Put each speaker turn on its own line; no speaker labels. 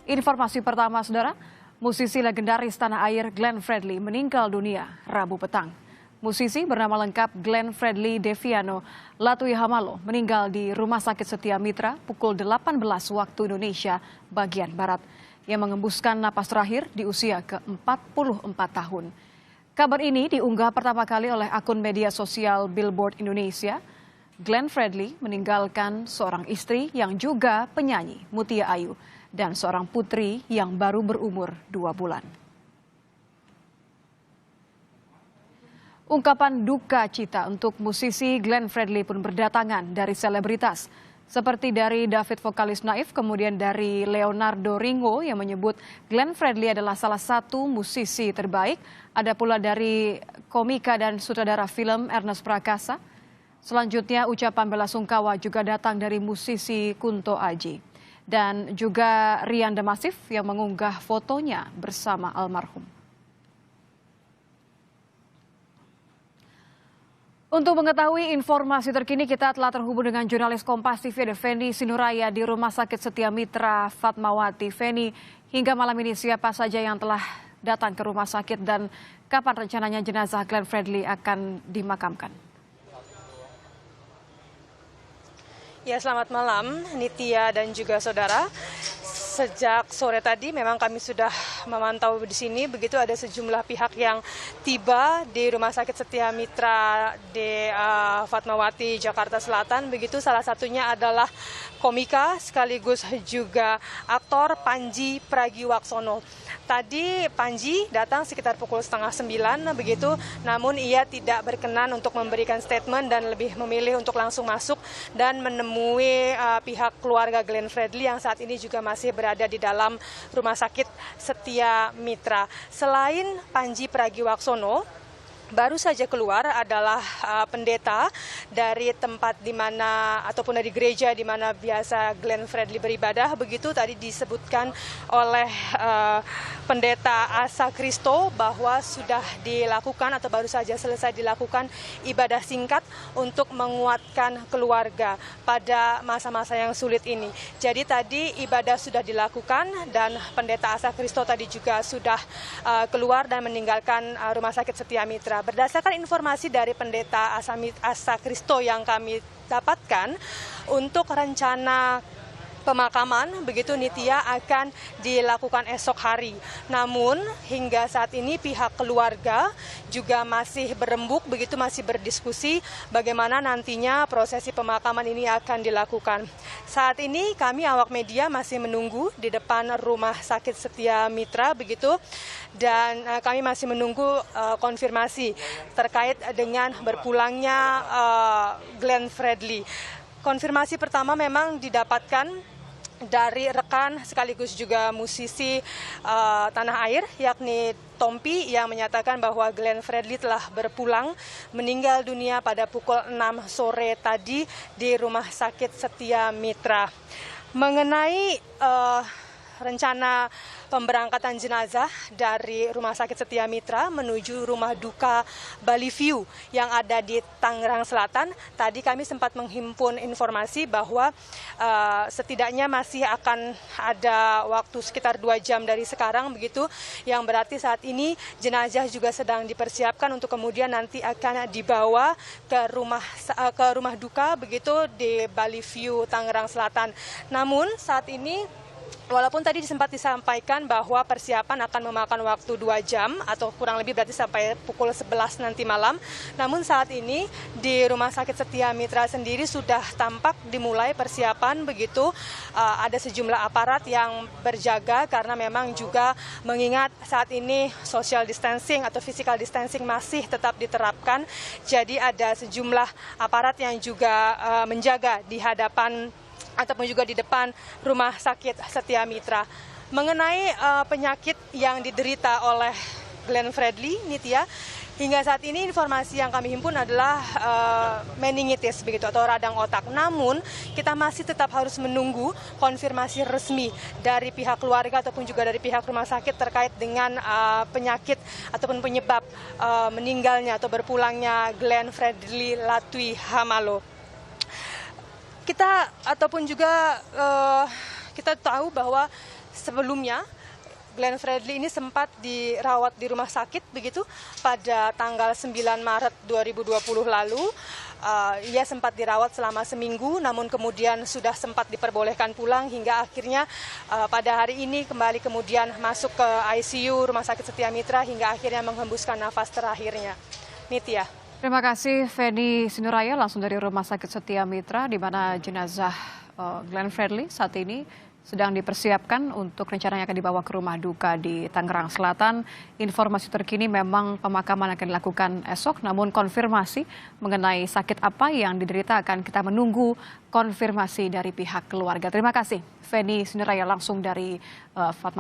Informasi pertama, Saudara, musisi legendaris tanah air Glenn Fredly meninggal dunia Rabu petang. Musisi bernama lengkap Glenn Fredly Deviano Latui Hamalo meninggal di Rumah Sakit Setia Mitra pukul 18 waktu Indonesia bagian Barat. Yang mengembuskan napas terakhir di usia ke-44 tahun. Kabar ini diunggah pertama kali oleh akun media sosial Billboard Indonesia. Glenn Fredly meninggalkan seorang istri yang juga penyanyi, Mutia Ayu, dan seorang putri yang baru berumur 2 bulan. Ungkapan duka cita untuk musisi Glenn Fredly pun berdatangan dari selebritas. Seperti dari David vokalis Naif, kemudian dari Leonardo Ringo yang menyebut Glenn Fredly adalah salah satu musisi terbaik. Ada pula dari komika dan sutradara film Ernest Prakasa. Selanjutnya ucapan bela sungkawa juga datang dari musisi Kunto Aji. Dan juga Rian Demasif yang mengunggah fotonya bersama almarhum. Untuk mengetahui informasi terkini, kita telah terhubung dengan jurnalis Kompas TV Feni Sinuraya di Rumah Sakit Setia Mitra Fatmawati. Feni, hingga malam ini siapa saja yang telah datang ke rumah sakit dan kapan rencananya jenazah Glenn Fredly akan dimakamkan?
Ya, selamat malam Nitya dan juga saudara. Sejak sore tadi memang kami sudah memantau di sini, begitu ada sejumlah pihak yang tiba di Rumah Sakit Setia Mitra di Fatmawati, Jakarta Selatan. Begitu salah satunya adalah komika sekaligus juga aktor Panji Pragiwaksono. Tadi Panji datang sekitar pukul 8:30 begitu, namun ia tidak berkenan untuk memberikan statement dan lebih memilih untuk langsung masuk dan menemui pihak keluarga Glenn Fredly yang saat ini juga masih berada di dalam Rumah Sakit Setia Mitra. Selain Panji Pragiwaksono, baru saja keluar adalah pendeta dari tempat di mana ataupun dari gereja di mana biasa Glenn Fredly beribadah. Begitu tadi disebutkan oleh pendeta Asa Kristo bahwa sudah dilakukan atau baru saja selesai dilakukan ibadah singkat untuk menguatkan keluarga pada masa-masa yang sulit ini. Jadi tadi ibadah sudah dilakukan dan pendeta Asa Kristo tadi juga sudah keluar dan meninggalkan Rumah Sakit Setia Mitra. Berdasarkan informasi dari pendeta Asa Kristo yang kami dapatkan, untuk rencana pemakaman begitu Nitya akan dilakukan esok hari. Namun hingga saat ini pihak keluarga juga masih berembuk begitu, masih berdiskusi bagaimana nantinya prosesi pemakaman ini akan dilakukan. Saat ini kami awak media masih menunggu di depan Rumah Sakit Setia Mitra begitu, dan kami masih menunggu konfirmasi terkait dengan berpulangnya Glenn Fredly. Konfirmasi pertama memang didapatkan dari rekan sekaligus juga musisi tanah air, yakni Tompi, yang menyatakan bahwa Glenn Fredly telah berpulang meninggal dunia pada pukul 6 sore tadi di Rumah Sakit Setia Mitra. Mengenai rencana pemberangkatan jenazah dari Rumah Sakit Setia Mitra menuju rumah duka Bali View yang ada di Tangerang Selatan. Tadi kami sempat menghimpun informasi bahwa setidaknya masih akan ada waktu sekitar 2 jam dari sekarang begitu, yang berarti saat ini jenazah juga sedang dipersiapkan untuk kemudian nanti akan dibawa ke rumah duka begitu di Bali View Tangerang Selatan. Namun saat ini walaupun tadi sempat disampaikan bahwa persiapan akan memakan waktu 2 jam atau kurang lebih berarti sampai pukul 11 nanti malam, namun saat ini di Rumah Sakit Setia Mitra sendiri sudah tampak dimulai persiapan begitu. Ada sejumlah aparat yang berjaga karena memang juga mengingat saat ini social distancing atau physical distancing masih tetap diterapkan. Jadi ada sejumlah aparat yang juga menjaga di hadapan ataupun juga di depan Rumah Sakit Setia Mitra. Mengenai penyakit yang diderita oleh Glenn Fredly, Nitya, hingga saat ini informasi yang kami himpun adalah meningitis begitu atau radang otak. Namun kita masih tetap harus menunggu konfirmasi resmi dari pihak keluarga ataupun juga dari pihak rumah sakit terkait dengan penyakit ataupun penyebab meninggalnya atau berpulangnya Glenn Fredly Latui Hamalo. Kita ataupun juga kita tahu bahwa sebelumnya Glenn Fredly ini sempat dirawat di rumah sakit begitu pada tanggal 9 Maret 2020 lalu. Ia sempat dirawat selama seminggu, namun kemudian sudah sempat diperbolehkan pulang hingga akhirnya pada hari ini kembali kemudian masuk ke ICU Rumah Sakit Setia Mitra hingga akhirnya menghembuskan nafas terakhirnya. Nitya.
Terima kasih Feni Sinuraya langsung dari Rumah Sakit Setia Mitra di mana jenazah Glenn Fredly saat ini sedang dipersiapkan untuk rencananya akan dibawa ke rumah duka di Tangerang Selatan. Informasi terkini memang pemakaman akan dilakukan esok, namun konfirmasi mengenai sakit apa yang diderita akan kita menunggu konfirmasi dari pihak keluarga. Terima kasih Feni Sinuraya langsung dari Fatma.